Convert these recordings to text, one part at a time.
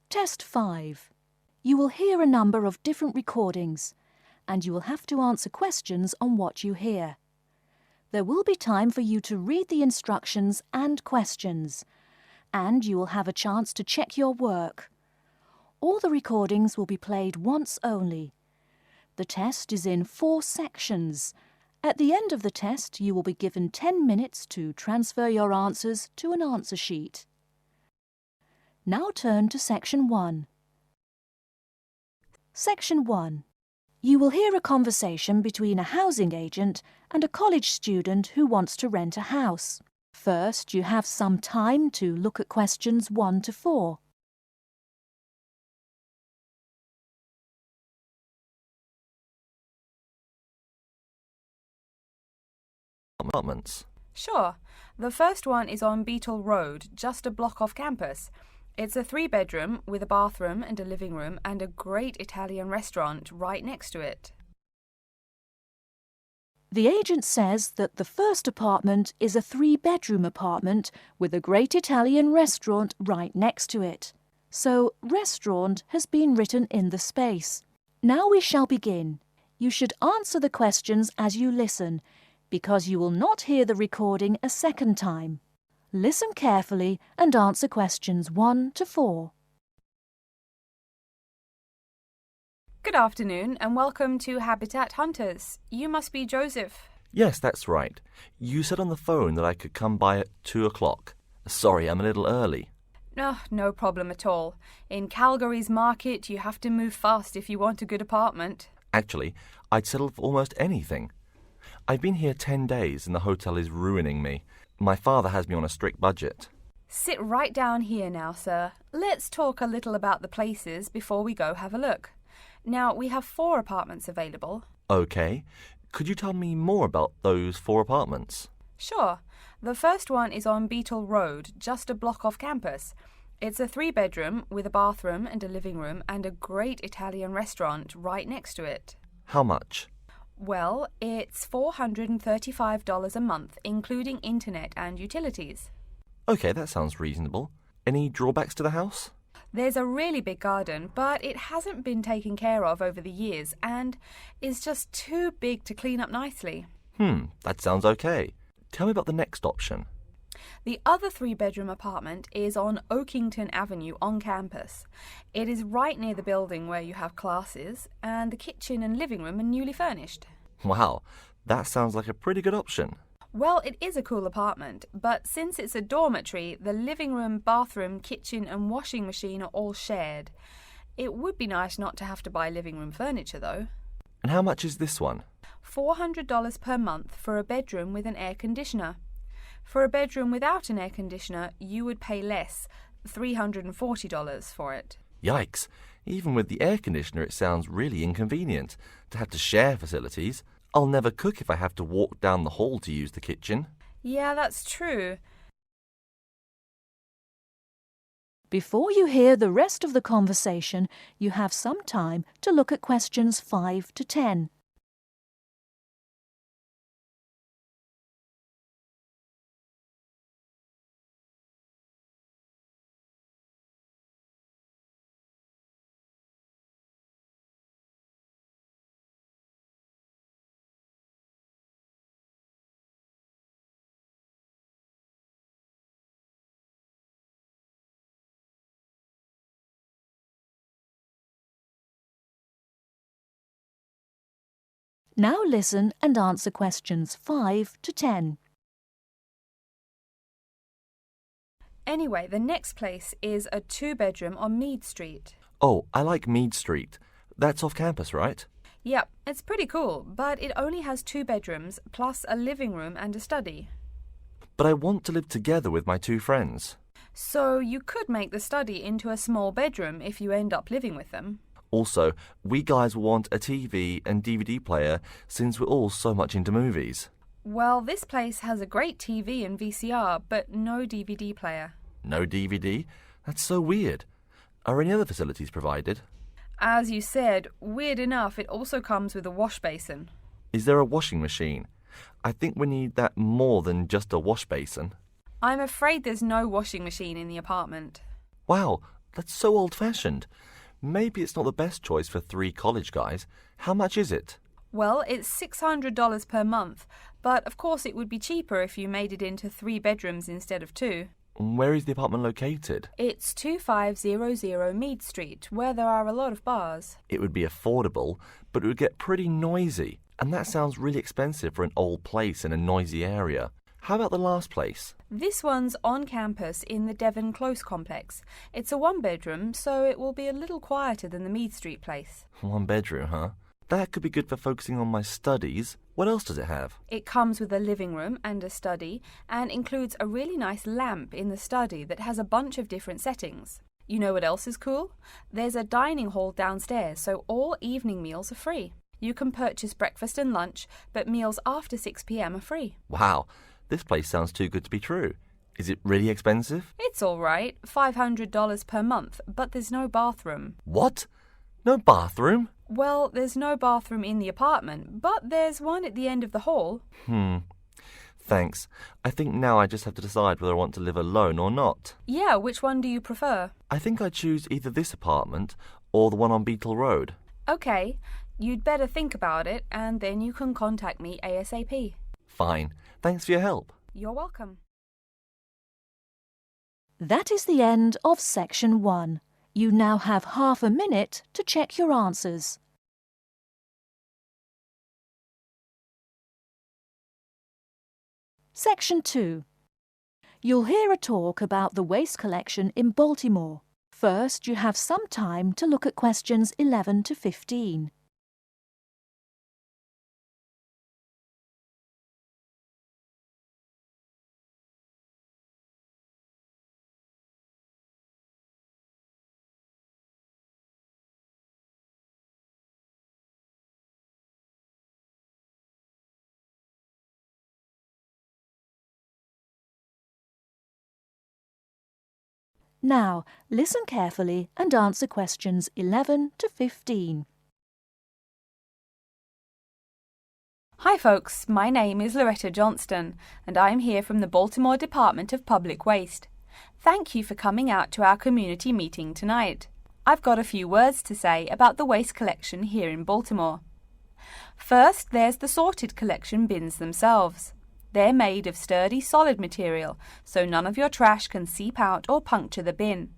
Test 5. You will hear a number of different recordings, and you will have to answer questions on what you hear. There will be time for you to read the instructions and questions, and you will have a chance to check your work. All the recordings will be played once only. The test is in 4 sections. At the end of the test, you will be given 10 minutes to transfer your answers to an answer sheet. Now turn to Section 1. Section 1. You will hear a conversation between a housing agent and a college student who wants to rent a house. First, you have some time to look at questions 1 to 4. Apartments. Sure. The first one is on Beetle Road, just a block off campus. It's a 3-bedroom with a bathroom and a living room and a great Italian restaurant right next to it. The agent says that the first apartment is a 3-bedroom apartment with a great Italian restaurant right next to it. So, restaurant has been written in the space. Now we shall begin. You should answer the questions as you listen, because you will not hear the recording a second time. Listen carefully and answer questions 1 to 4. Good afternoon and welcome to Habitat Hunters. You must be Joseph. Yes, that's right. You said on the phone that I could come by at 2 o'clock. Sorry, I'm a little early. No problem at all. In Calgary's market, you have to move fast if you want a good apartment. Actually, I'd settle for almost anything. I've been here 10 days and the hotel is ruining me. My father has me on a strict budget. Sit right down here now, sir. Let's talk a little about the places before we go have a look. Now, we have 4 apartments available. Okay. Could you tell me more about those 4 apartments? Sure. The first one is on Beetle Road, just a block off campus. It's a 3-bedroom with a bathroom and a living room and a great Italian restaurant right next to it. How much? Well, it's $435 a month, including internet and utilities. Okay, that sounds reasonable. Any drawbacks to the house? There's a really big garden, but it hasn't been taken care of over the years and is just too big to clean up nicely. That sounds okay. Tell me about the next option. The other 3-bedroom apartment is on Oakington Avenue on campus. It is right near the building where you have classes, and the kitchen and living room are newly furnished. Wow, that sounds like a pretty good option. Well, it is a cool apartment, but since it's a dormitory, the living room, bathroom, kitchen and washing machine are all shared. It would be nice not to have to buy living room furniture, though. And how much is this one? $400 per month for a bedroom with an air conditioner. For a bedroom without an air conditioner, you would pay less, $340 for it. Yikes! Even with the air conditioner, it sounds really inconvenient to have to share facilities. I'll never cook if I have to walk down the hall to use the kitchen. Yeah, that's true. Before you hear the rest of the conversation, you have some time to look at questions 5 to 10. Now listen and answer questions 5 to 10. Anyway, the next place is a 2-bedroom on Mead Street. Oh, I like Mead Street. That's off campus, right? Yep, it's pretty cool, but it only has 2 bedrooms, plus a living room and a study. But I want to live together with my 2 friends. So you could make the study into a small bedroom if you end up living with them. Also, we guys want a TV and DVD player since we're all so much into movies. Well, this place has a great TV and VCR, but no DVD player. No DVD? That's so weird. Are any other facilities provided? As you said, weird enough, it also comes with a wash basin. Is there a washing machine? I think we need that more than just a wash basin. I'm afraid there's no washing machine in the apartment. Wow, That's so old-fashioned. Maybe it's not the best choice for 3 college guys. How much is it? Well, it's $600 per month, but of course it would be cheaper if you made it into 3 bedrooms instead of 2. Where is the apartment located? It's 2500 Mead Street, where there are a lot of bars. It would be affordable, but it would get pretty noisy. And that sounds really expensive for an old place in a noisy area. How about the last place? This one's on campus in the Devon Close complex. It's a 1-bedroom, so it will be a little quieter than the Mead Street place. 1 bedroom, huh? That could be good for focusing on my studies. What else does it have? It comes with a living room and a study, and includes a really nice lamp in the study that has a bunch of different settings. You know what else is cool? There's a dining hall downstairs, so all evening meals are free. You can purchase breakfast and lunch, but meals after 6 p.m. are free. Wow, this place sounds too good to be true. Is it really expensive? It's all right, $500 per month, but there's no bathroom. What? No bathroom? Well, there's no bathroom in the apartment, but there's one at the end of the hall. Thanks. I think now I just have to decide whether I want to live alone or not. Yeah, which one do you prefer? I think I'd choose either this apartment or the one on Beetle Road. Okay, you'd better think about it, and then you can contact me ASAP. Fine. Thanks for your help. You're welcome. That is the end of section 1. You now have half a minute to check your answers. Section 2. You'll hear a talk about the waste collection in Baltimore. First, you have some time to look at questions 11 to 15. Now, listen carefully and answer questions 11 to 15. Hi folks, my name is Loretta Johnston, and I'm here from the Baltimore Department of Public Waste. Thank you for coming out to our community meeting tonight. I've got a few words to say about the waste collection here in Baltimore. First, there's the sorted collection bins themselves. They're made of sturdy, solid material, so none of your trash can seep out or puncture the bin.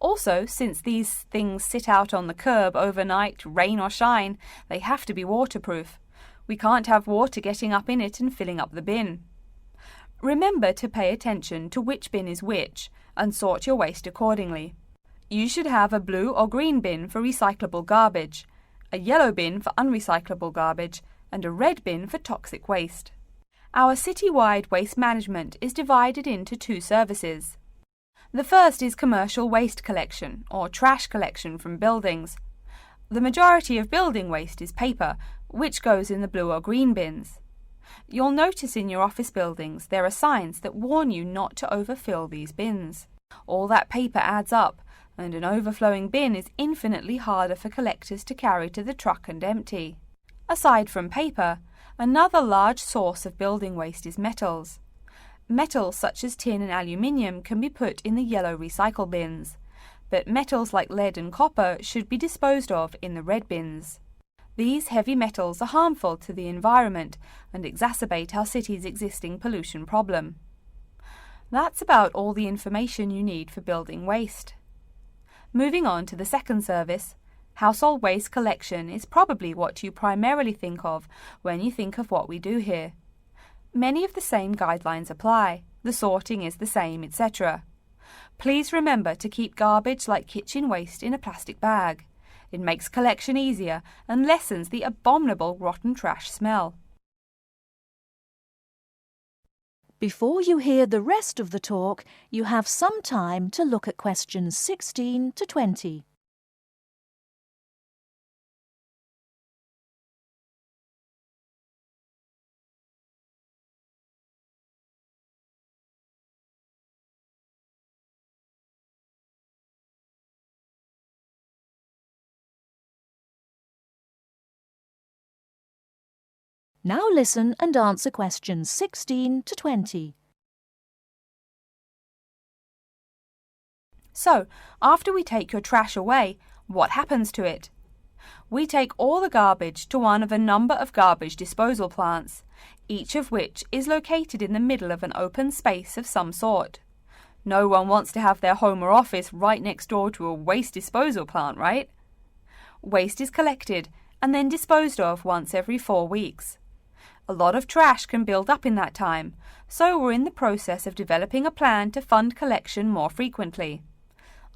Also, since these things sit out on the curb overnight, rain or shine, they have to be waterproof. We can't have water getting up in it and filling up the bin. Remember to pay attention to which bin is which, and sort your waste accordingly. You should have a blue or green bin for recyclable garbage, a yellow bin for unrecyclable garbage, and a red bin for toxic waste. Our city-wide waste management is divided into 2 services. The first is commercial waste collection, or trash collection from buildings. The majority of building waste is paper, which goes in the blue or green bins. You'll notice in your office buildings there are signs that warn you not to overfill these bins. All that paper adds up, and an overflowing bin is infinitely harder for collectors to carry to the truck and empty. Aside from paper, another large source of building waste is metals. Metals such as tin and aluminium can be put in the yellow recycle bins, but metals like lead and copper should be disposed of in the red bins. These heavy metals are harmful to the environment and exacerbate our city's existing pollution problem. That's about all the information you need for building waste. Moving on to the second service, household waste collection is probably what you primarily think of when you think of what we do here. Many of the same guidelines apply, the sorting is the same, etc. Please remember to keep garbage like kitchen waste in a plastic bag. It makes collection easier and lessens the abominable rotten trash smell. Before you hear the rest of the talk, you have some time to look at questions 16 to 20. Now listen and answer questions 16 to 20. So, after we take your trash away, what happens to it? We take all the garbage to one of a number of garbage disposal plants, each of which is located in the middle of an open space of some sort. No one wants to have their home or office right next door to a waste disposal plant, right? Waste is collected and then disposed of once every 4 weeks. A lot of trash can build up in that time, so we're in the process of developing a plan to fund collection more frequently.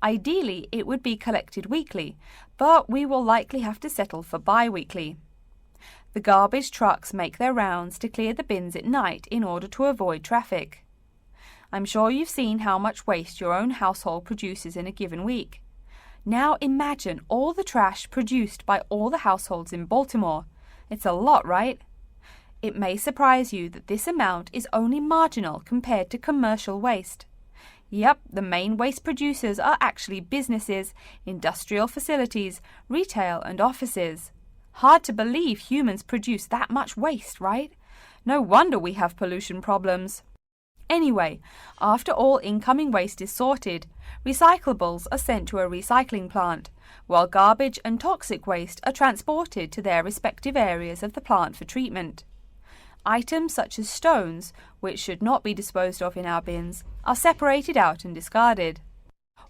Ideally, it would be collected weekly, but we will likely have to settle for bi-weekly. The garbage trucks make their rounds to clear the bins at night in order to avoid traffic. I'm sure you've seen how much waste your own household produces in a given week. Now imagine all the trash produced by all the households in Baltimore. It's a lot, right? It may surprise you that this amount is only marginal compared to commercial waste. Yep, the main waste producers are actually businesses, industrial facilities, retail and offices. Hard to believe humans produce that much waste, right? No wonder we have pollution problems. Anyway, after all incoming waste is sorted, recyclables are sent to a recycling plant, while garbage and toxic waste are transported to their respective areas of the plant for treatment. Items such as stones, which should not be disposed of in our bins, are separated out and discarded.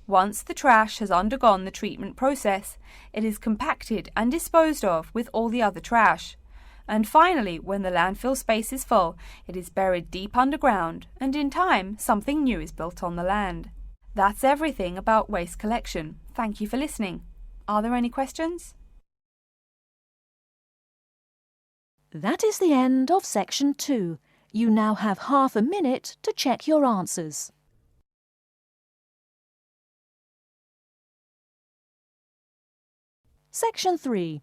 Once the trash has undergone the treatment process, it is compacted and disposed of with all the other trash. And finally, when the landfill space is full, it is buried deep underground, and in time, something new is built on the land. That's everything about waste collection. Thank you for listening. Are there any questions? That is the end of section 2. You now have half a minute to check your answers. Section 3.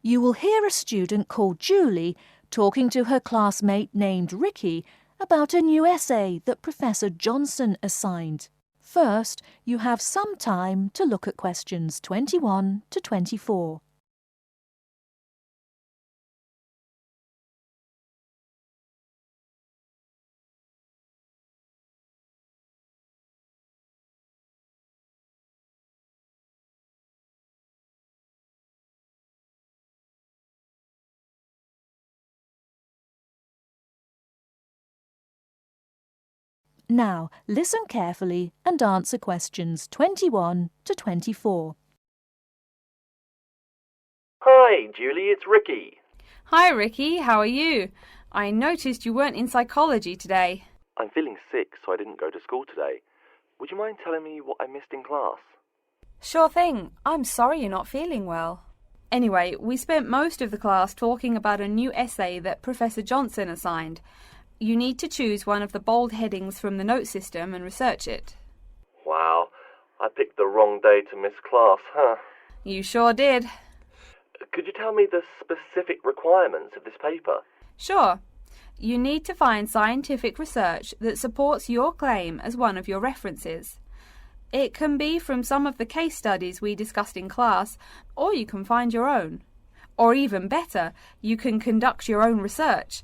You will hear a student called Julie talking to her classmate named Ricky about a new essay that Professor Johnson assigned. First, you have some time to look at questions 21 to 24. Now, listen carefully and answer questions 21 to 24. Hi, Julie, it's Ricky. Hi Ricky, how are you? I noticed you weren't in psychology today. I'm feeling sick, so I didn't go to school today. Would you mind telling me what I missed in class? Sure thing. I'm sorry you're not feeling well. Anyway, we spent most of the class talking about a new essay that Professor Johnson assigned. You need to choose one of the bold headings from the note system and research it. Wow, I picked the wrong day to miss class, huh? You sure did. Could you tell me the specific requirements of this paper? Sure. You need to find scientific research that supports your claim as one of your references. It can be from some of the case studies we discussed in class, or you can find your own. Or even better, you can conduct your own research.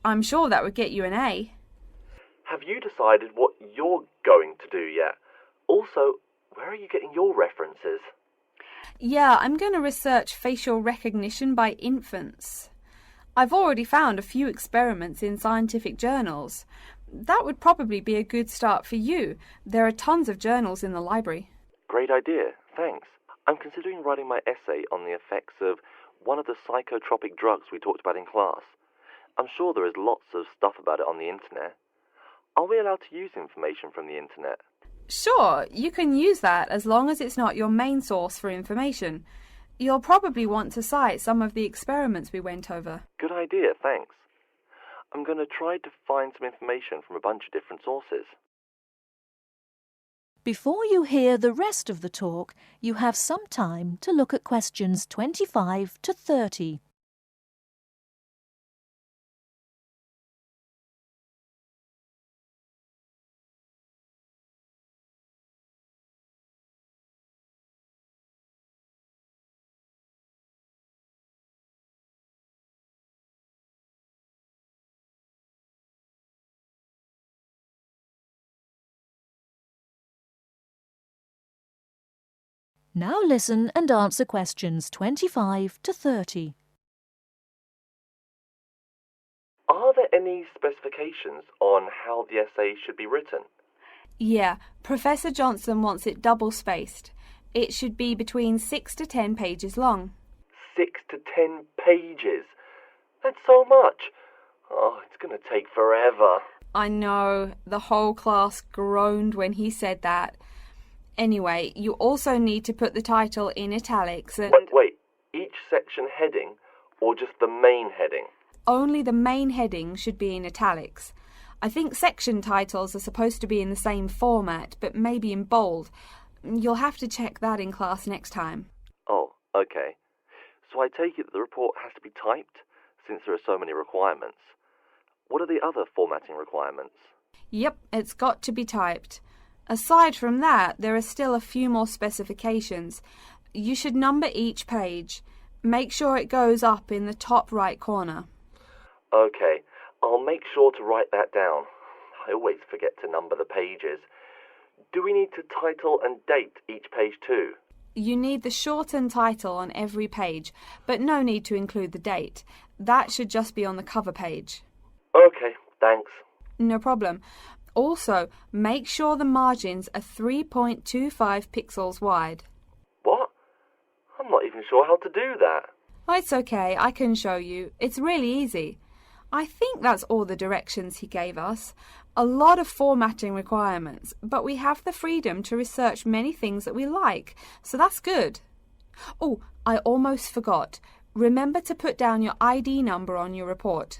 I'm sure that would get you an A. Have you decided what you're going to do yet? Also, where are you getting your references? Yeah, I'm going to research facial recognition by infants. I've already found a few experiments in scientific journals. That would probably be a good start for you. There are tons of journals in the library. Great idea, thanks. I'm considering writing my essay on the effects of one of the psychotropic drugs we talked about in class. I'm sure there is lots of stuff about it on the internet. Are we allowed to use information from the internet? Sure, you can use that as long as it's not your main source for information. You'll probably want to cite some of the experiments we went over. Good idea, thanks. I'm going to try to find some information from a bunch of different sources. Before you hear the rest of the talk, you have some time to look at questions 25 to 30. Now listen and answer questions 25 to 30. Are there any specifications on how the essay should be written? Yeah, Professor Johnson wants it double-spaced. It should be between 6 to 10 pages long. 6 to 10 pages? That's so much. Oh, it's going to take forever. I know, the whole class groaned when he said that. Anyway, you also need to put the title in italics and... Wait, each section heading or just the main heading? Only the main heading should be in italics. I think section titles are supposed to be in the same format, but maybe in bold. You'll have to check that in class next time. Oh, okay. So I take it that the report has to be typed, since there are so many requirements. What are the other formatting requirements? Yep, it's got to be typed. Aside from that, there are still a few more specifications. You should number each page. Make sure it goes up in the top right corner. Okay, I'll make sure to write that down. I always forget to number the pages. Do we need to title and date each page too? You need the shortened title on every page, but no need to include the date. That should just be on the cover page. Okay, thanks. No problem. Also, make sure the margins are 3.25 pixels wide. What? I'm not even sure how to do that. Oh, it's okay, I can show you. It's really easy. I think that's all the directions he gave us. A lot of formatting requirements, but we have the freedom to research many things that we like, so that's good. Oh, I almost forgot. Remember to put down your ID number on your report.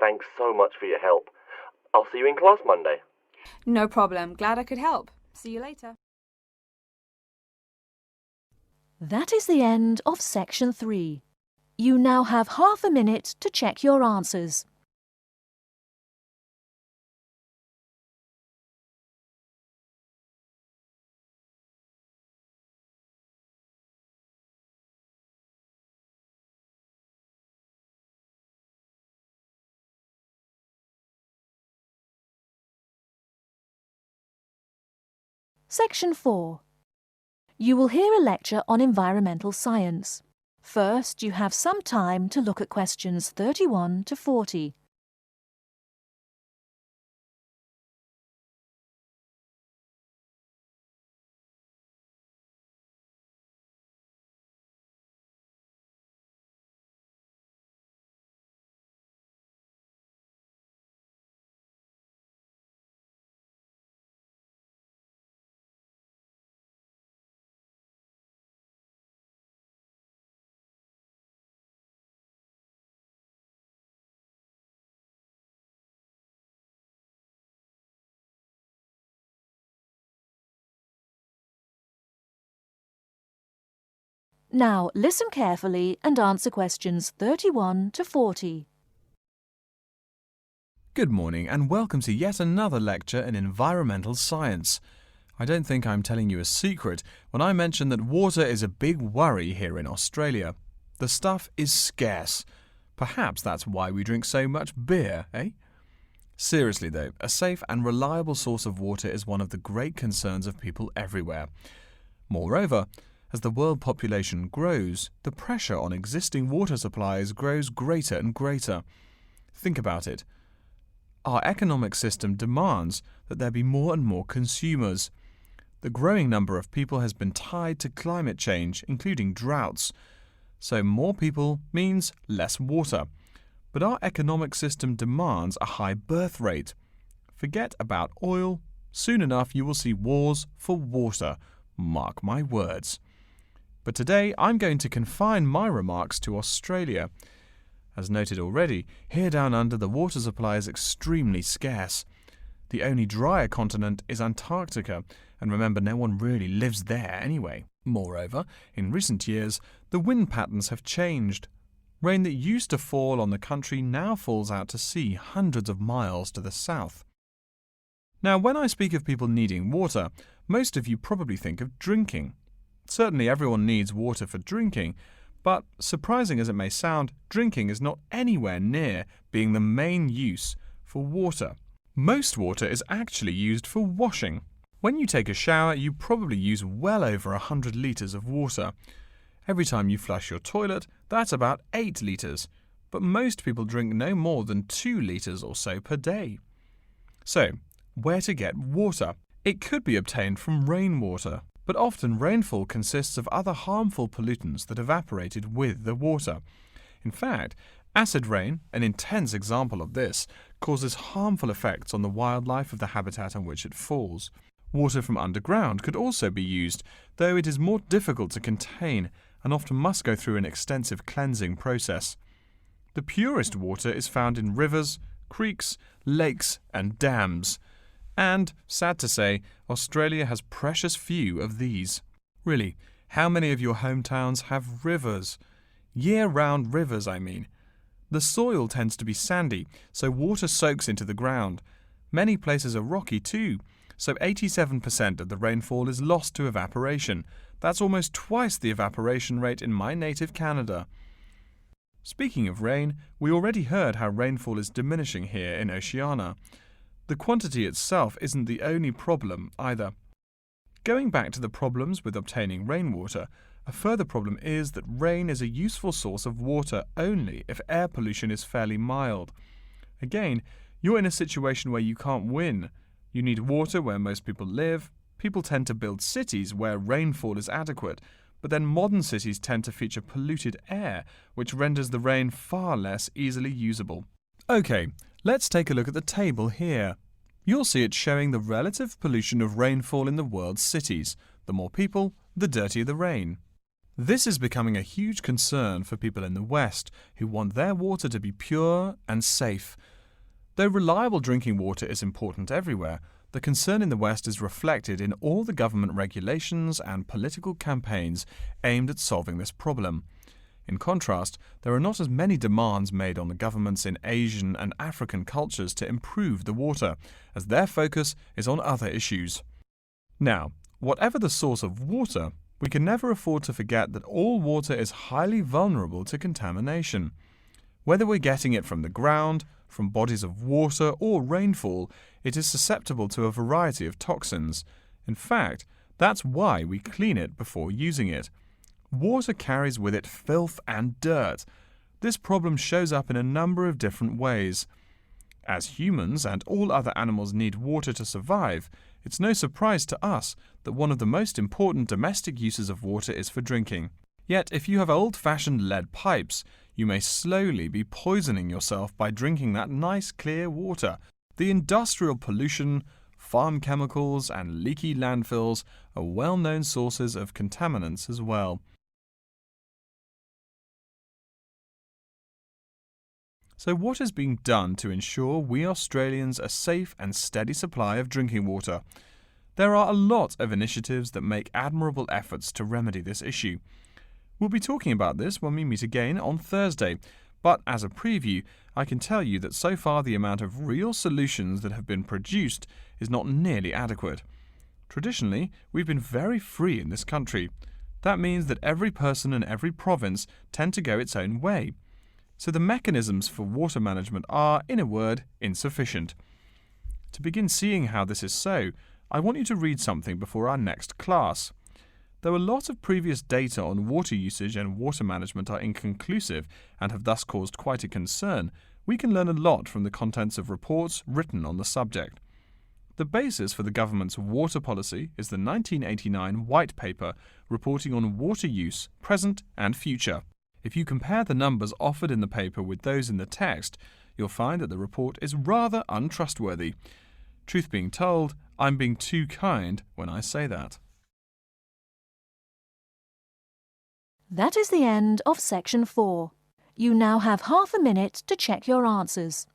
Thanks so much for your help. I'll see you in class Monday. No problem. Glad I could help. See you later. That is the end of section 3. You now have half a minute to check your answers. Section 4. You will hear a lecture on environmental science. First, you have some time to look at questions 31 to 40. Now, listen carefully and answer questions 31 to 40. Good morning and welcome to yet another lecture in environmental science. I don't think I'm telling you a secret when I mention that water is a big worry here in Australia. The stuff is scarce. Perhaps that's why we drink so much beer, eh? Seriously though, a safe and reliable source of water is one of the great concerns of people everywhere. Moreover, as the world population grows, the pressure on existing water supplies grows greater and greater. Think about it. Our economic system demands that there be more and more consumers. The growing number of people has been tied to climate change, including droughts. So more people means less water. But our economic system demands a high birth rate. Forget about oil. Soon enough you will see wars for water. Mark my words. But today I'm going to confine my remarks to Australia. As noted already, here down under the water supply is extremely scarce. The only drier continent is Antarctica, and remember no one really lives there anyway. Moreover, in recent years, the wind patterns have changed. Rain that used to fall on the country now falls out to sea hundreds of miles to the south. Now, when I speak of people needing water, most of you probably think of drinking. Certainly everyone needs water for drinking, but surprising as it may sound, drinking is not anywhere near being the main use for water. Most water is actually used for washing. When you take a shower, you probably use well over 100 litres of water. Every time you flush your toilet, that's about 8 litres. But most people drink no more than 2 litres or so per day. So, where to get water? It could be obtained from rainwater, but often rainfall consists of other harmful pollutants that evaporated with the water. In fact, acid rain, an intense example of this, causes harmful effects on the wildlife of the habitat on which it falls. Water from underground could also be used, though it is more difficult to contain and often must go through an extensive cleansing process. The purest water is found in rivers, creeks, lakes and dams. And, sad to say, Australia has precious few of these. Really, how many of your hometowns have rivers? Year-round rivers, I mean. The soil tends to be sandy, so water soaks into the ground. Many places are rocky too, so 87% of the rainfall is lost to evaporation. That's almost twice the evaporation rate in my native Canada. Speaking of rain, we already heard how rainfall is diminishing here in Oceania. The quantity itself isn't the only problem either. Going back to the problems with obtaining rainwater, a further problem is that rain is a useful source of water only if air pollution is fairly mild. Again, you're in a situation where you can't win. You need water where most people live. People tend to build cities where rainfall is adequate, but then modern cities tend to feature polluted air, which renders the rain far less easily usable. Okay, let's take a look at the table here. You'll see it showing the relative pollution of rainfall in the world's cities. The more people, the dirtier the rain. This is becoming a huge concern for people in the West who want their water to be pure and safe. Though reliable drinking water is important everywhere, the concern in the West is reflected in all the government regulations and political campaigns aimed at solving this problem. In contrast, there are not as many demands made on the governments in Asian and African cultures to improve the water, as their focus is on other issues. Now, whatever the source of water, we can never afford to forget that all water is highly vulnerable to contamination. Whether we're getting it from the ground, from bodies of water or rainfall, it is susceptible to a variety of toxins. In fact, that's why we clean it before using it. Water carries with it filth and dirt. This problem shows up in a number of different ways. As humans and all other animals need water to survive, it's no surprise to us that one of the most important domestic uses of water is for drinking. Yet, if you have old-fashioned lead pipes, you may slowly be poisoning yourself by drinking that nice clear water. The industrial pollution, farm chemicals and leaky landfills are well-known sources of contaminants as well. So what is being done to ensure we Australians a safe and steady supply of drinking water? There are a lot of initiatives that make admirable efforts to remedy this issue. We'll be talking about this when we meet again on Thursday, but as a preview, I can tell you that so far the amount of real solutions that have been produced is not nearly adequate. Traditionally, we've been very free in this country. That means that every person and every province tend to go its own way. So the mechanisms for water management are, in a word, insufficient. To begin seeing how this is so, I want you to read something before our next class. Though a lot of previous data on water usage and water management are inconclusive and have thus caused quite a concern, we can learn a lot from the contents of reports written on the subject. The basis for the government's water policy is the 1989 White Paper reporting on water use, present and future. If you compare the numbers offered in the paper with those in the text, you'll find that the report is rather untrustworthy. Truth being told, I'm being too kind when I say that. That is the end of section 4. You now have half a minute to check your answers.